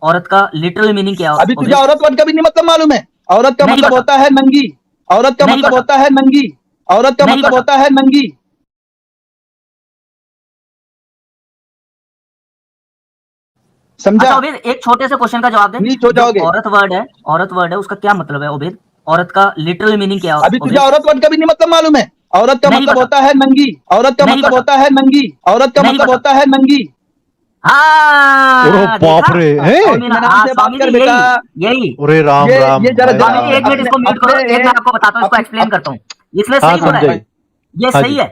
عورت کا literal meaning کیا ابھی تجھے عبید؟ عورت ورڈ کا بھی نہیں مطلب معلوم ہے؟ عورت کا نہیں مطلب پتا، ہوتا ہے ننگی. عورت کا نہیں مطلب پتا، ہوتا ہے ننگی. عورت کا نہیں مطلب پتا. ہوتا ہے ننگی. سمجھا؟ اچھا عبید، ایک چھوٹے سے کوشچن کا جواب دے. نیچ ہو جو جاؤ گے. عورت ورڈ ہے اس کا کیا مطلب ہے عبید؟ عورت کا لٹرل میننگ کیا ابھی تجھے عبید؟ عورت ورڈ کا بھی نہیں مطلب معلوم ہے؟ عورت کا نہیں مطلب پتا، ہوتا ہے ننگی. عورت کا نہیں مطلب پتا، ہوتا ہے ننگی. عورت کا نہیں مطلب پتا. ہوتا ہے ننگی. ارے ہاں باپ دیکھا. رے ہے. اطمینان سے بات سوامی کر جی بیٹا. یہی. ارے رام رام یہ ذرا ہائے سوامی جی رام. ایک منٹ اس کو میوٹ کرو، ایک میں آپ کو بتاتا ہوں، اس کو ایکسپلین کرتا ہوں. اس نے ہاں صحیح بولا ہے، سمجھائی. یہ ہاں جی صحیح ہے.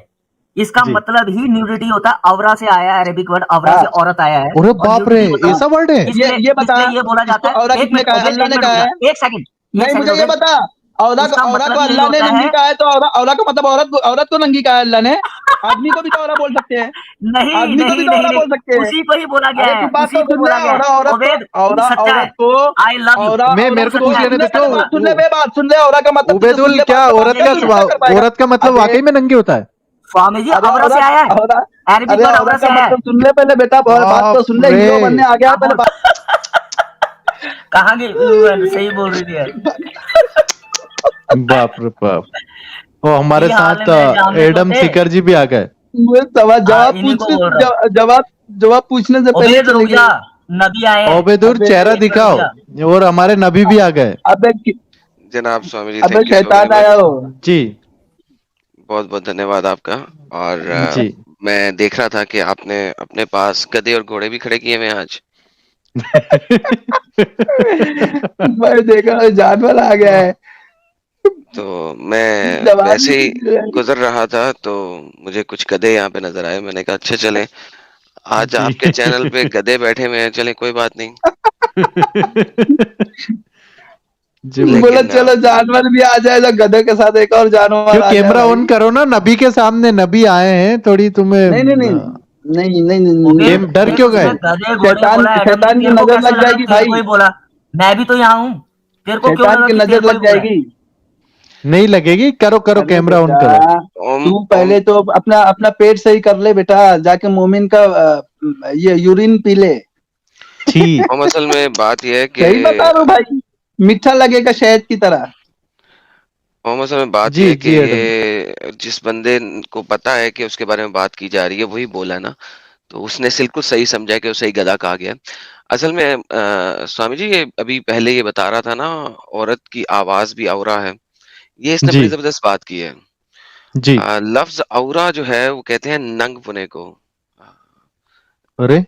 اس کا جی. مطلب ہی نیوڈیٹی ہوتا ہے. اورا سے آیا ہے عربک ورڈ، اورا ہاں سے عورت آیا ہے، ارے اور باپ رے نیوڈیٹی ہوتا ایسا ورڈ ہے. ہے. یہ اس بتا لیے یہ بولا اس کو جاتا ہے. عورت ایک کس نے منٹ کہا ہے؟ عبید، اللہ ایک نے منٹ کہا رکنا، ہے. ایک سیکنڈ، ایک نہیں سیکنڈ مجھے یہ عبید. بتا. اس کا عورت کو مطلب یہی اللہ نے ہوتا ننگی ہے. کہا ہے تو عورت کو مطلب عورت کو ننگی کہا ہے اللہ نے. آدمی کو بھی تو عورت بول سکتے ہیں. نہیں آدمی کو بھی نہیں تو نہیں عورت نہیں، بول سکتے ہیں. اسی کو ہی بولا گیا ارے ہے، تو بات اسی تو کو سن لے. بولا گیا ہے. عبید تو سچا ہے. عورت کو آئی لو یو. میں میرے تو کو سچا پوچھ ہے، لینے تم دے نے تو سچ بولا. سن لے بے بات سن لے. عورت کا مطلب تجھے سن عبیدل لے. کیا بات عورت کا تو یہی ہے. کر پائے گا. عورت کا مطلب ابے واقعی میں ننگی ہوتا ہے؟ سوامی جی ارے اورا سے آیا ہے، عربک ارے ورڈ اورا عورت سے کا آیا ہے. مطلب سن لے پہلے بیٹا. بات تو سن باپ لے. رے. ہیرو بننے آ گیا آپ پہلے بول، بات. کہاں گئی صحیح بول رہی تھی یار. باپ رے باپ. وہ ہمارے فی حال ساتھ میں جامع کو ایڈم تھے. سیکر جی بھی آ گئے. جواب انہیں کو پوچھنے بول رہا ہوں. جواب پوچھنے سے پہلے عبید چلے رک جا، گئے. نبی آئے ہیں. عبیدر ابے چہرہ ایک منٹ رک دکھاؤ. جا. اور ہمارے نبی بھی آ گئے. ابے جناب سوامی جی، ابے تھینک یو سو ویری شیطان مچ. آیا ہو. جی بہت بہت دھنیہ واد آپ کا. اور جی. میں دیکھ رہا تھا کہ آپ نے اپنے پاس گدے اور گھوڑے بھی کھڑے کیے ہوئے ہیں آج. میں دیکھا جانور آ گیا ہے. تو میں جواب ویسے ہی گزر رہا تھا تو مجھے کچھ گدے یہاں پہ نظر آئے. میں نے کہا اچھا چلیں آج جی. آپ کے چینل پہ گدے بیٹھے ہوئے ہیں، چلیں کوئی بات نہیں. جی بولا لیکن چلو جانور بھی آ جائے تو گدھے کے ساتھ ایک اور جانور کیوں آ جائے کیمرہ بھائی. آن کرو نا. نبی کے سامنے نبی آئے ہیں، تھوڑی تمہیں نہیں نہیں نہیں نہیں نہیں نہیں عبید نہیں. ڈر ایک کیوں اس گئے؟ نے گدے گھوڑے شیطان بولا ایڈم نے، شیطان کی تیرے کو نظر کیسے لگ لگا جائے گی تیرے کو بھائی. ہی بولا؟ میں بھی تو یہاں ہوں. تیرے کو کیوں شیطان لگا کی کہ تیرے نظر کو ہی لگ بولا جائے ہے؟ گی. نہیں لگے گی. کرو کرو ارے کیمرہ آن بیٹا کرو. تو پہلے تو اپنا پیٹ صحیح کر لے بیٹا. جا کے مومن کا یہ یورین پی لے. ٹھیک. اصل میں بات یہ ہے کہ صحیح بتا رہا ہوں بھائی. میٹھا لگے گا شہد کی طرح. اصل میں بات یہ جی ہے کہ جی ایڈم. یہ جس بندے کو پتا ہے کہ اس کے بارے میں بات کی جا رہی ہے وہی بولا نا، تو اس نے بالکل صحیح سمجھا کہ وہ صحیح گدھا کہا گیا. اصل میں سوامی جی یہ ابھی پہلے یہ بتا رہا تھا نا، عورت کی آواز بھی اورا ہے. یہ اس نے جی بڑی زبردست بات کی ہے. جی. لفظ اورا جو ہے وہ کہتے ہیں ننگ پنے کو. ارے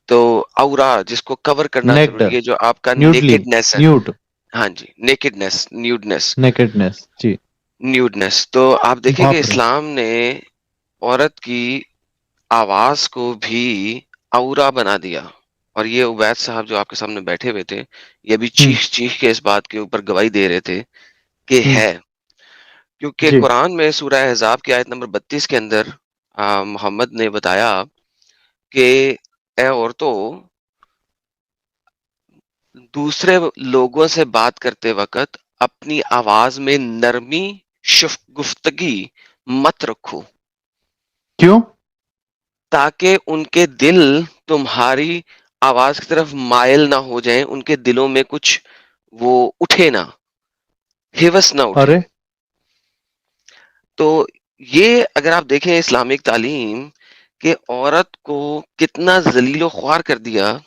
تو اورا جس کو کور کرنا نیکڈ ضروری ہے، جو آپ کا نیوڈلی نیکڈنیس ہے. نیوڈ ہاں جی، نیکڈنیس، نیوڈنیس. نیکڈنس. جی. نیوڈنیس. تو آپ دیکھیں کہ باپ رے. اسلام نے عورت کی آواز کو بھی اورا بنا دیا. اور یہ عبید صاحب جو آپ کے سامنے بیٹھے ہوئے تھے، یہ بھی ہوں چیخ چیخ کے اس بات کے اوپر گواہی دے رہے تھے کہ ہوں. ہے. کیونکہ جی قرآن میں سورہ احزاب کی آیت نمبر 32 کے اندر محمد نے بتایا کہ اے عورتوں، دوسرے لوگوں سے بات کرتے وقت اپنی آواز میں نرمی گفتگی مت رکھو، کیوں؟ تاکہ ان کے دل تمہاری آواز کی طرف مائل نہ ہو جائیں، ان کے دلوں میں کچھ وہ اٹھے نہ، ہوس نہ اٹھے. ارے تو یہ اگر آپ دیکھیں اسلامک تعلیم کہ عورت کو کتنا ذلیل و خوار کر دیا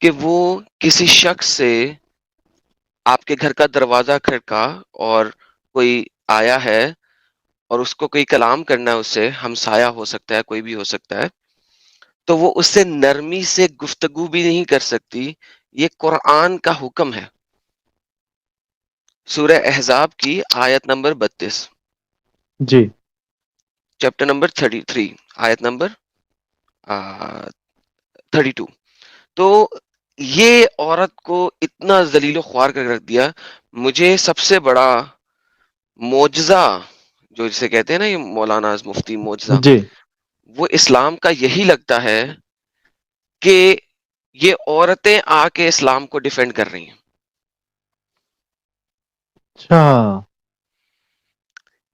کہ وہ کسی شخص سے، آپ کے گھر کا دروازہ کھڑکا اور کوئی آیا ہے اور اس کو کوئی کلام کرنا ہے، اس سے ہمسایہ ہو سکتا ہے، کوئی بھی ہو سکتا ہے، تو وہ اس سے نرمی سے گفتگو بھی نہیں کر سکتی. یہ قرآن کا حکم ہے، سورہ احزاب کی آیت نمبر 32، جی. چیپٹر نمبر 33، آیت نمبر 32. تو یہ عورت کو اتنا ذلیل و خوار کر رکھ دیا. مجھے سب سے بڑا معجزہ جو جسے کہتے ہیں نا، یہ مولانا مفتی معجزہ، جی. وہ اسلام کا یہی لگتا ہے کہ یہ عورتیں آ کے اسلام کو ڈیفینڈ کر رہی ہیں. اچھا.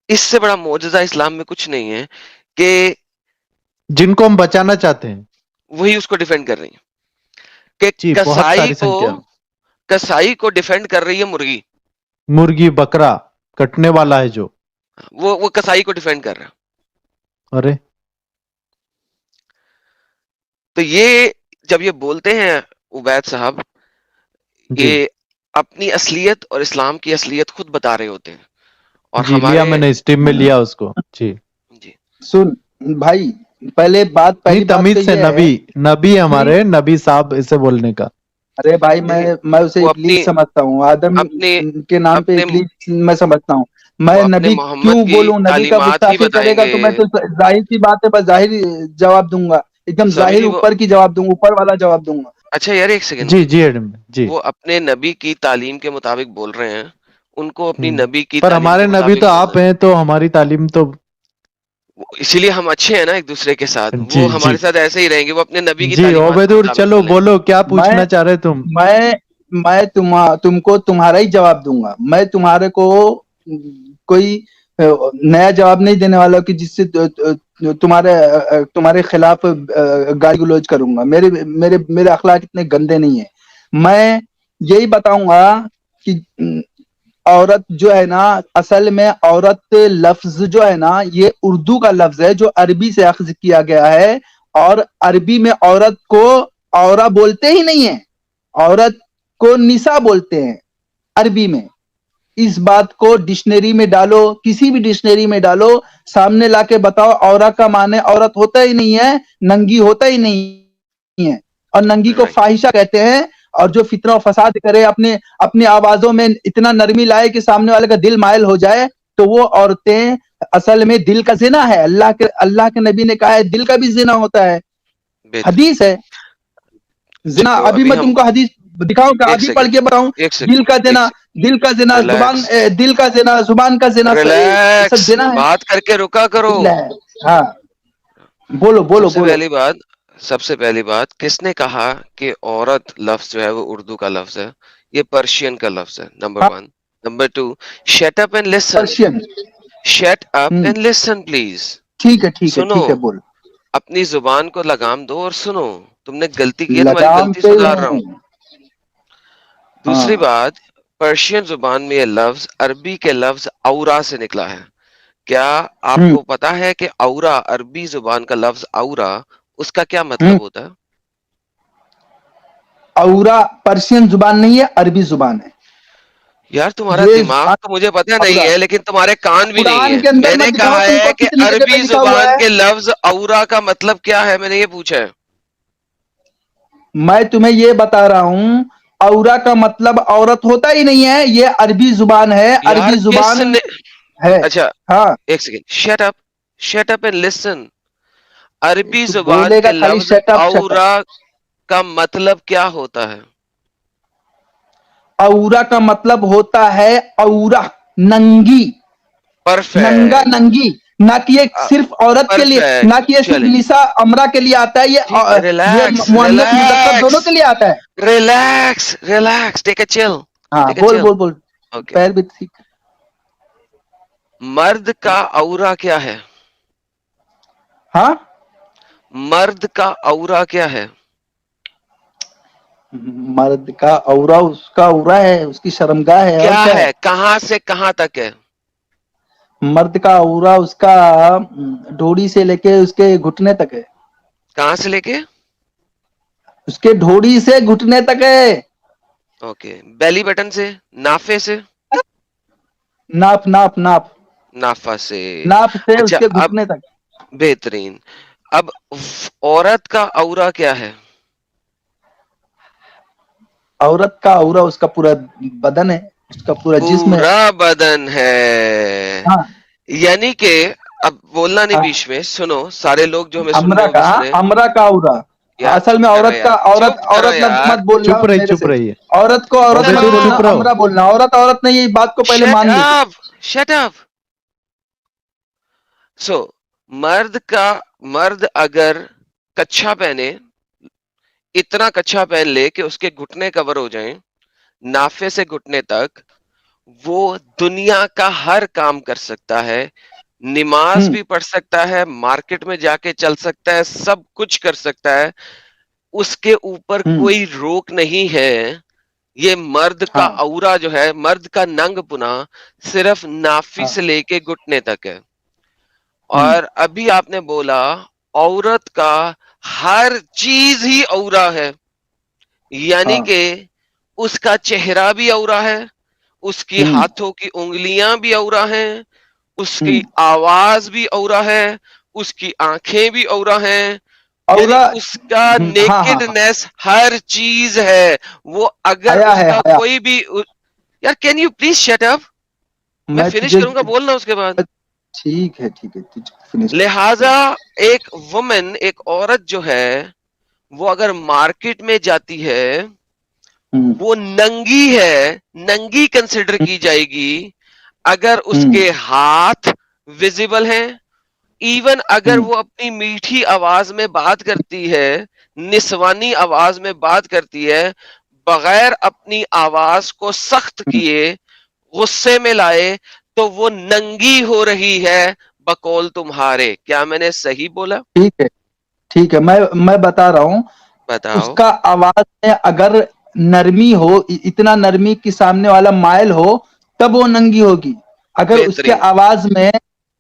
اس سے بڑا معجزہ اسلام میں کچھ نہیں ہے کہ جن کو ہم بچانا چاہتے ہیں وہی اس کو ڈیفینڈ کر رہی ہیں. کہ جی بہت کسائی ساری کو سنکھیا کسائی کو ڈیفینڈ کر رہی ہے مرغی، مرغی بکرا کٹنے والا ہے جو. وہ کسائی کو ڈیفینڈ کر رہا ہے. ارے تو یہ جب یہ بولتے ہیں عبید صاحب، جی یہ اپنی اصلیت اور اسلام کی اصلیت خود بتا رہے ہوتے ہیں. اور جی لیا ہمارے میں نے اسٹیم میں لیا اس کو. جی جی سن بھائی، نہیں پہلی بات تو تمیز سے یہ ہے نبی کہ ہمارے نبی صاحب اسے بولنے کا. ارے بھائی دیکھیں، میں اسے وہ ابلیس سمجھتا ہوں، آدم اپنے کے نام پہ اپنے ابلیس میں سمجھتا ہوں. وہ میں اپنے نبی محمد کیوں کی بولوں؟ نبی کا تعلیمات ہی گستاخی بتائیں کرے گا گے. تو میں تو ظاہر سی بات ہے، بس ظاہر جواب دوں گا، ایک دم سوامی ظاہر جی وہ اوپر کی جواب دوں گا، اوپر والا جواب دوں گا. اچھا یار ایک سیکنڈ، جی جی ایڈم جی. وہ اپنے نبی کی تعلیم کے مطابق بول رہے ہیں، ان کو اپنی نبی کی پر تعلیم کے ہمارے نبی مطابق تو بولنا آپ ہیں، تو ہماری تعلیم تو ہے. اسی لیے ہم اچھے ہیں نا ایک دوسرے کے ساتھ، جی وہ جی ہمارے ساتھ ایسے ہی رہیں گے، وہ اپنے نبی کی جی تعلیمات کے عبیدور مطابق چلو بولیں گے. بولو کیا میں پوچھنا چاہ رہے تم. میں میں تم کو تمہارا ہی جواب دوں گا. میں تمہارے کو کوئی نیا جواب نہیں دینے والا کہ جس سے تمہارے خلاف گالی گلوچ کروں گا. میرے اخلاق اتنے گندے نہیں ہیں. میں یہی بتاؤں گا کہ عورت جو ہے نا، اصل میں عورت لفظ جو ہے نا، یہ اردو کا لفظ ہے جو عربی سے اخذ کیا گیا ہے. اور عربی میں عورت کو عورا بولتے ہی نہیں ہے، عورت کو نساء بولتے ہیں عربی میں. اس بات کو ڈکشنری میں ڈالو، کسی بھی ڈکشنری میں ڈالو، سامنے لا کے بتاؤ. عورا کا معنی عورت ہوتا ہی نہیں ہے، ننگی ہوتا ہی نہیں ہے. اور ننگی کو رائٹ. فاحشہ کہتے ہیں. اور جو فتنہ و فساد کرے، اپنی آوازوں میں اتنا نرمی لائے کہ سامنے والے کا دل مائل ہو جائے، تو وہ عورتیں اصل میں دل کا زنا ہے. اللہ کے نبی نے کہا ہے دل کا بھی زنا ہوتا ہے، بہترین. حدیث ہے. جی زنا تو ابھی ابھی میں ہم تم کو حدیث دکھاؤں گا، ایک ابھی پڑھ سیکنڈ کے بتاؤں. ایک دل کا سیکنڈ ایک زنا، دل کا زنا، زبان، ریلیکس دل کا زنا، زبان کا زنا، ریلیکس، سب زنا ہے. بات کر کے رکا کرو. ہاں بولو سب بولو سے بولو. پہلی بات سب سے پہلی بات، کس نے کہا کہ عورت لفظ جو ہے وہ اردو کا لفظ ہے؟ یہ پرشین کا لفظ ہے، نمبر ہاں، 1. Number 2، shut up and listen. Persian. Shut up ہوں، اینڈ لسن پلیز. ٹھیک ہے ٹھیک ہے سنو، ٹھیک ہے، بول. اپنی زبان کو لگام دو اور سنو. تم نے غلطی کی ہے، تمہاری لگام غلطی پہ سدھار رہا ہوں. ہوں. دوسری ہاں، بات، پرشین زبان میں یہ لفظ عربی کے لفظ اورا سے نکلا ہے. کیا آپ ہوں کو پتا ہے کہ اورا، عربی زبان کا لفظ اورا، اس کا کیا ہوں. مطلب ہوتا ہے؟ اورا پرشین زبان نہیں ہے، عربی زبان ہے. یار تمہارا یہ دماغ زبان تو مجھے پتا نہیں اورا. ہے، لیکن تمہارے کان بھی نہیں قرآن ہے. کے اندر میں میں نے دکھاؤں کہا تم کو ہے کہ کتنی جگہ پہ عربی لکھا ہوا زبان ہے. کے لفظ اورا کا مطلب کیا ہے، میں نے یہ پوچھا ہے. میں تمہیں یہ بتا رہا ہوں، اورا کا مطلب عورت ہوتا ہی نہیں ہے، یہ عربی زبان ہے، یار عربی کس زبان نے، ہے. اچھا ہاں، ایک second, shut up and listen. عربی تو زبان بولے گا کے خالی لفظ شٹ اپ شٹ اپ. اورا کا مطلب کیا ہوتا ہے؟ اورا کا مطلب ہوتا ہے اورا، ننگی، ننگا پرفیکٹ. ننگی. نہ کہ یہ صرف عورت کے لیے، نہ پرفیکٹ، کہ یہ صرف چلیں نساء امرا کے لیے آتا ہے، ٹھیک. یہ ریلیکس مؤنث مذکر ریلیکس دونوں کے لیے آتا ہے. ریلیکس ریلیکس، ٹیک اے چل. ہاں ٹیک اے بول چل. بول بول. اوکے. پیر بھی ٹھیک. مرد کا اورا کیا ہے؟ ہاں، مرد کا اورا کیا ہے؟ مرد کا اورا اس کا اورا ہے، اس کی شرمگاہ ہے، اور کیا کیا ہے. ہے؟ کہاں سے کہاں تک ہے؟ مرد کا اورا اس کا ڈھوڑی سے لے کے اس کے گھٹنے تک ہے. کہاں سے لے کے؟ اس کے ڈھوڑی سے گھٹنے تک ہے. اوکے. بیلی بٹن سے، نافے سے؟ ناپ ناپ ناپ نافا سے. ناپ سے اس اچھا کے اب گھٹنے تک. بہترین. اب عورت کا اورا کیا ہے؟ عورت کا اورا اس کا پورا بدن ہے، اس کا پورا جسم ہے. پورا بدن ہے. ہاں، یعنی کہ اب بولنا نہیں ہاں. بیچ میں، سنو سارے لوگ جو ہمیں سن رہے امرا ہوں گے کا، سنیں. امرا کا اورا. یار اصل چپ میں کرو عورت کا، یار، عورت چپ کرو عورت لفظ یار. مت بولنا چپ رہی میرے چپ سے. رہی. عورت کو عورت چلو مت عبیدور بولنا، چپ رہو. امرا بولنا. عورت عورت نہیں، یہ بات کو پہلے شٹ مان لیجیے. اپ، شٹ اپ. سو مرد اگر کچھا پہنے، اتنا کچھا پہن لے کہ اس کے گھٹنے کور ہو جائیں، نافے سے گھٹنے تک، وہ دنیا کا ہر کام کر سکتا ہے. نماز ہوں بھی پڑھ سکتا ہے، مارکیٹ میں جا کے چل سکتا ہے، سب کچھ کر سکتا ہے. اس کے اوپر کوئی روک نہیں ہے. یہ مرد کا ہاں اورا جو ہے, مرد کا ننگ پنا صرف نافی سے لے کے گھٹنے تک ہے. اور ابھی آپ نے بولا عورت کا ہر چیز ہی اورا ہے, یعنی ہاں کہ اس کا چہرہ بھی اورا ہے, اس کی ہاتھوں کی انگلیاں بھی اورا ہیں, اس کی آواز بھی اورا ہے, اس کی آنکھیں بھی اورا ہیں, اور یعنی اس کا ہاں ہاں نیکڈنیس ہر چیز ہے. وہ اگر حیا اس ہے کا حیا. کوئی بھی, یار can you please shut up, میں میں فنش تجھے کروں گا بولنا اس کے بعد. ٹھیک ہے فنش کر. لہذا ایک وومن, ایک عورت جو ہے وہ اگر مارکیٹ میں جاتی ہے وہ ننگی ہے, ننگی کنسیڈر کی جائے گی اگر اس کے ہاتھ ویزیبل ہیں. ایون اگر وہ اپنی میٹھی آواز میں بات کرتی ہے, نسوانی آواز میں بات کرتی ہے, بغیر اپنی آواز کو سخت کیے غصے میں لائے, تو وہ ننگی ہو رہی ہے بقول تمہارے. کیا میں نے صحیح بولا؟ ٹھیک ہے میں بتا رہا ہوں. اس بتاؤ. کا آواز میں اگر نرمی ہو, اتنا نرمی کی سامنے والا مائل ہو, تب وہ ننگی ہوگی. اگر اس کے بہترین, آواز میں,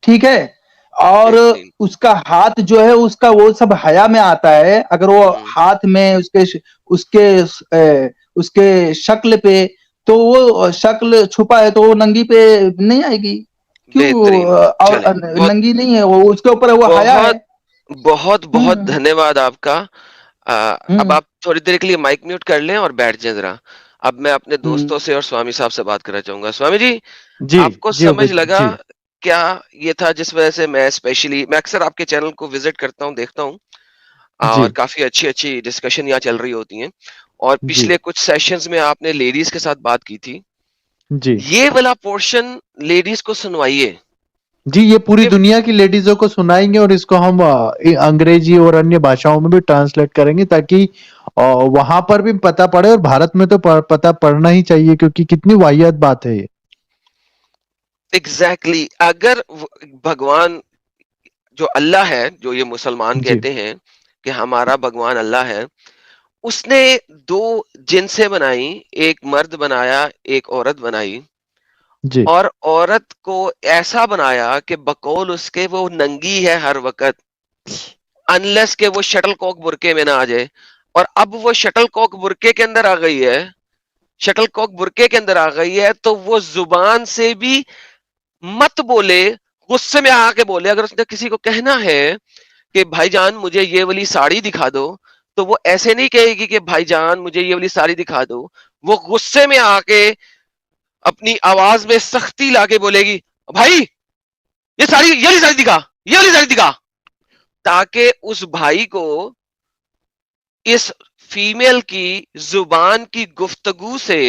ٹھیک ہے, اور بہترین. اس کا ہاتھ جو ہے اس کا وہ سب حیا میں آتا ہے, اگر وہ ہوں، ہاتھ میں اس کے شکل پہ, تو وہ شکل چھپا ہے تو وہ ننگی پہ نہیں آئے گی. بہترین. چلیں, کیوں بہت ننگی نہیں ہے, وہ اس کے اوپر وہ حیا ہے. بہت بہت بہت ہوں دھنیہ واد آپ کا. اب ہوں آپ تھوڑی دیر کے لیے مائک میوٹ کر لیں اور بیٹھ جائیں ذرا. اب میں اپنے ہوں دوستوں سے اور سوامی صاحب سے بات کرنا چاہوں گا. سوامی جی, جی آپ کو جی سمجھ عبید لگا جی کیا یہ تھا جس وجہ سے میں اکثر آپ کے چینل کو وزٹ کرتا ہوں, دیکھتا ہوں, جی اور کافی اچھی اچھی ڈسکشن یہاں چل رہی ہوتی ہیں, اور جی پچھلے کچھ سیشنز میں آپ نے لیڈیز کے ساتھ بات کی تھی. جی یہ والا پورشن لیڈیز کو سنوائیے. جی, یہ پوری یہ دنیا کی لیڈیزوں کو سنائیں گے, اور اس کو ہم انگریزی اور انیہ بھاشاؤں میں بھی ٹرانسلیٹ کریں گے, تاکہ وہاں پر بھی پتہ پڑے, اور بھارت میں تو پتہ پڑنا ہی چاہیے, کیونکہ کتنی واحد بات ہے یہ. ایگزیکٹلی. اگر بھگوان جو اللہ ہے, جو یہ مسلمان جی کہتے ہیں کہ ہمارا بھگوان اللہ ہے, اس نے دو جنسیں بنائی, ایک مرد بنایا, ایک عورت بنائی, جی اور عورت کو ایسا بنایا کہ بقول اس کے وہ ننگی ہے ہر وقت, انلیس کہ وہ شٹل کوک برقے میں نہ آ جائے. اور اب وہ شٹل کوک برقے کے اندر آ گئی ہے, شٹل کوک برقے کے اندر آ گئی ہے, تو وہ زبان سے بھی مت بولے, غصے میں آ کے بولے. اگر اس نے کسی کو کہنا ہے کہ بھائی جان مجھے یہ والی ساڑی دکھا دو, تو وہ ایسے نہیں کہے گی کہ بھائی جان مجھے یہ والی ساڑی دکھا دو. وہ غصے میں آ کے اپنی آواز میں سختی لا کے بولے گی, بھائی یہ والی ساڑی دکھا, یہ والی ساڑی دکھا, تاکہ اس بھائی کو اس فیمیل کی زبان کی گفتگو سے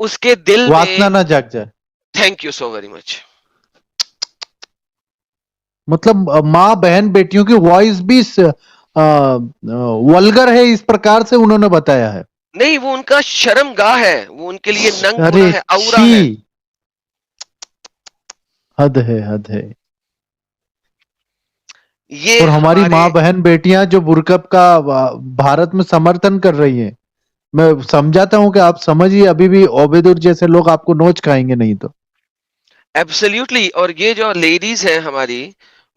اس کے دل میں, واسنا نہ جاگ جائے. Thank you so very much. مطلب ماں بہن بیٹیوں کی وائس بھی ولگر ہے, اس پرکار سے انہوں نے بتایا ہے. نہیں, وہ ان کا شرم گاہ ہے, وہ ان کے لیے ننگ ارے پنا ہے, اورا چھی, ہے. حد ہے, حد ہے. یہ اور ہماری ہمارے ماں بہن بیٹیاں جو برقعب کا بھارت میں سمرتھن کر رہی ہیں, میں سمجھاتا ہوں کہ آپ سمجھیے, ابھی بھی عبیدور جیسے لوگ آپ کو نوچ کھائیں گے نہیں تو. ایبسلیوٹلی. اور یہ جو لیڈیز ہیں ہماری,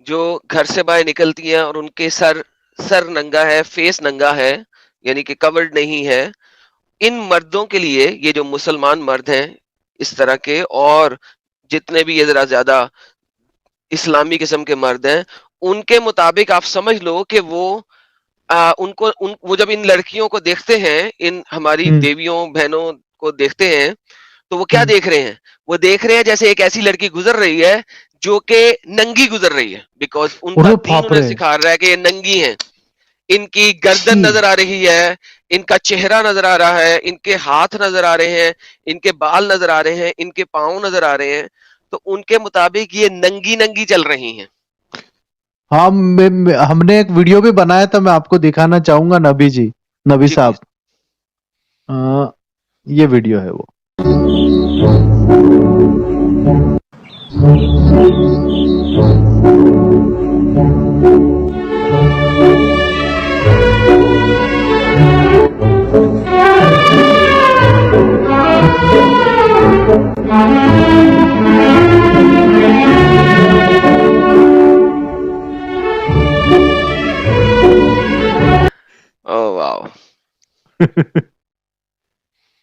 جو گھر سے باہر نکلتی ہیں اور ان کے سر ننگا ہے, فیس ننگا ہے, یعنی کہ کورڈ نہیں ہے, ان مردوں کے لیے, یہ جو مسلمان مرد ہیں اس طرح کے, اور جتنے بھی یہ ذرا زیادہ اسلامی قسم کے مرد ہیں, ان کے مطابق آپ سمجھ لو کہ وہ جب ان لڑکیوں کو دیکھتے ہیں, ان ہماری ہوں دیویوں بہنوں کو دیکھتے ہیں, تو وہ کیا ہوں دیکھ رہے ہیں؟ وہ دیکھ رہے ہیں جیسے ایک ایسی لڑکی گزر رہی ہے جو کہ ننگی گزر رہی ہے, بیکاز ان کا ارے دین باپ انہیں رے, سکھا رہا ہے کہ یہ ننگی ہیں. ان کی گردن چھی. نظر آ رہی ہے, ان کا چہرہ نظر آ رہا ہے, ان کے ہاتھ نظر آ رہے ہیں, ان کے بال نظر آ رہے ہیں, ان کے پاؤں نظر آ رہے ہیں, تو ان کے مطابق یہ ننگی ننگی چل رہی ہیں. ہم نے ایک ویڈیو بھی بنایا تھا, میں آپ کو دکھانا چاہوں گا. نبی جی, نبی جی صاحب, پلیز. یہ ویڈیو ہے وہ.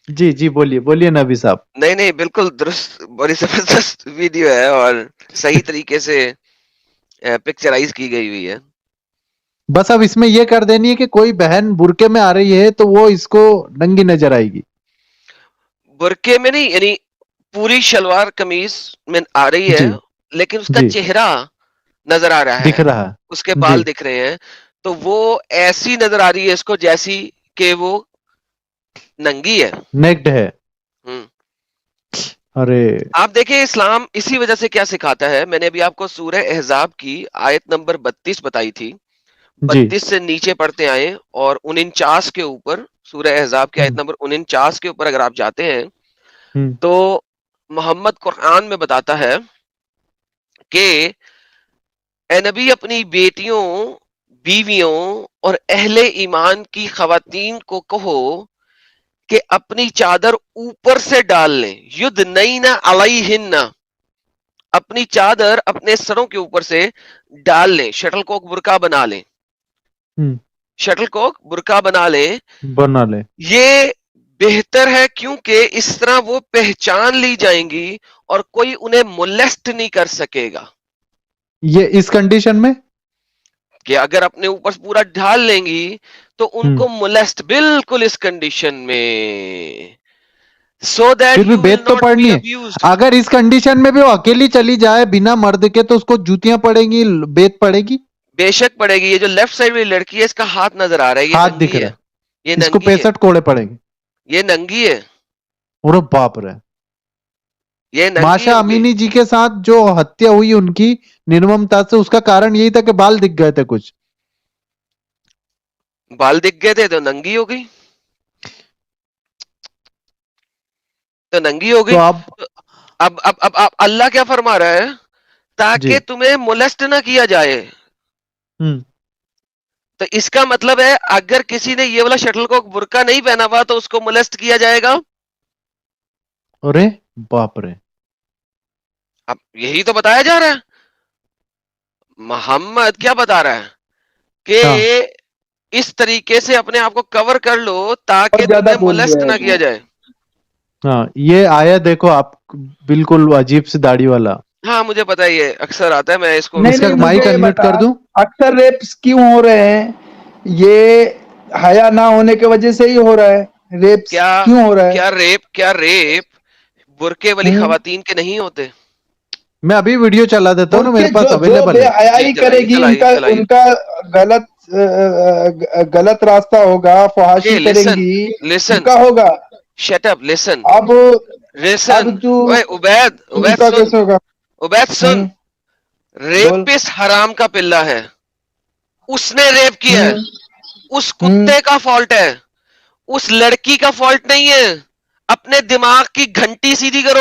جی جی بولیے بولیے نبی صاحب. نہیں نہیں بالکل درست، بڑی زبردست ویڈیو ہے اور صحیح طریقے سے پکچرائز کی گئی ہوئی ہے. بس اب اس میں یہ کر دینی ہے کہ کوئی بہن برقعے میں آ رہی ہے تو وہ اس کو ننگی نظر آئے گی. برقعے میں نہیں، یعنی پوری شلوار قمیض میں آ رہی ہے جی لیکن اس کا جی چہرہ نظر آ رہا دکھ ہے، رہا ہے. اس کے جی بال دکھ رہے ہیں، تو وہ ایسی نظر آ رہی ہے اس کو جیسی کہ وہ ننگی ہے. نیکڈ ہے. ہم۔ ارے آپ دیکھیں اسلام اسی وجہ سے کیا سکھاتا ہے. میں نے ابھی آپ کو سورہ احزاب کی آیت نمبر 32 بتائی تھی، جی 32 سے نیچے پڑھتے آئے اور 49 کے اوپر، سورہ احزاب کی آیت نمبر 49 کے اوپر اگر آپ جاتے ہیں ہم، تو محمد قرآن میں بتاتا ہے کہ اے نبی اپنی بیٹیوں، بیویوں اور اہل ایمان کی خواتین کو کہو کہ اپنی چادر اوپر سے ڈال لیں. یدنین علیہن، اپنی چادر اپنے سروں کے اوپر سے ڈال لیں. شٹل کوک برقع بنا لیں، ہم، شٹل کوک برقع بنا لیں. بنا لے. یہ بہتر ہے کیونکہ اس طرح وہ پہچان لی جائیں گی اور کوئی انہیں مولیسٹ نہیں کر سکے گا. یہ اس کنڈیشن میں کہ اگر اپنے اوپر سے پورا ڈھال لیں گی تو ان ہم، کو مولیسٹ، بالکل اس کنڈیشن میں، سو دیٹ پھر بھی یو ول بیت تو ناٹ بی پڑھنی ہے. ابیوزڈ. اگر اس کنڈیشن میں بھی وہ اکیلی چلی جائے بنا مرد کے تو اس کو جوتیاں پڑیں گی، بیت پڑے گی. بے شک پڑے گی. یہ جو لیفٹ سائڈ والی لڑکی ہے اس کا ہاتھ نظر آ رہا ہے، یہ ہاتھ دکھ ننگی رہا ہے، ہے، یہ اس کو ننگی ہے، 65 کوڑے پڑیں گے. یہ ننگی ہے، اور باپ رے. یہ ننگی ماشا ہو گئی. امینی جی کے ساتھ جو ہتیا ہوئی ان کی نرممتا سے، اس کا کارن یہی تھا کہ بال دکھ گئے تھے کچھ. بال دکھ گئے تھے تو ننگی ہو گئی، تو ننگی ہو تو گئی. اب اب اللہ کیا فرما رہا ہے؟ جی تاکہ تمہیں مولیسٹ نہ کیا جائے. ہم، تو اس کا مطلب ہے اگر کسی نے یہ والا شٹل کو برقع نہیں پہنا ہوا تو اس کو مولیسٹ کیا جائے گا. ارے باپ رے. اب یہی تو بتایا جا رہا ہے. محمد کیا بتا رہا ہے کہ ہاں اس طریقے سے اپنے آپ کو کور کر لو تاکہ بہت زیادہ تمہیں بول مولیسٹ رہا نہ ہے کیا وہ. جائے. ہاں یہ آیا دیکھو آپ، بالکل عجیب سی داڑھی والا. ہاں مجھے پتا ہی ہے، اکثر آتا ہے، میں اس کو نہیں اس کا نہیں، مائک مجھے یہ انمیوٹ بتا، کر دوں. اکثر ریپس کیوں ہو رہے ہیں؟ یہ حیا نہ ہونے کی وجہ سے ہی ہو رہا ہے. ریپس کیا کیوں ہو رہا ہے؟ کیا ریپ برقعے والی ہوں؟ خواتین کے نہیں ہوتے؟ میں ابھی ویڈیو چلا دیتا ہوں نا، میرے برقعے پاس جو اویلیبل بے ہے. جی حیائی کرے چلائیے گی، چلائیے چلائیے. ان کا غلط راستہ ہوگا، فحاشی کریں لسن گی، ان لسن کا ہوگا. شٹ اپ لسن اب لسن. تو اوے عبید ان عبید کا سن، کیسے ہوگا؟ عبید سن. ہوں، بول. ریپس حرام کا پلہ ہے، اس نے ریپ کیا ہے، ہوں اس ہوں کتے کا فالٹ ہے، اس لڑکی کا فالٹ نہیں ہے. اپنے دماغ کی گھنٹی سیدھی کرو.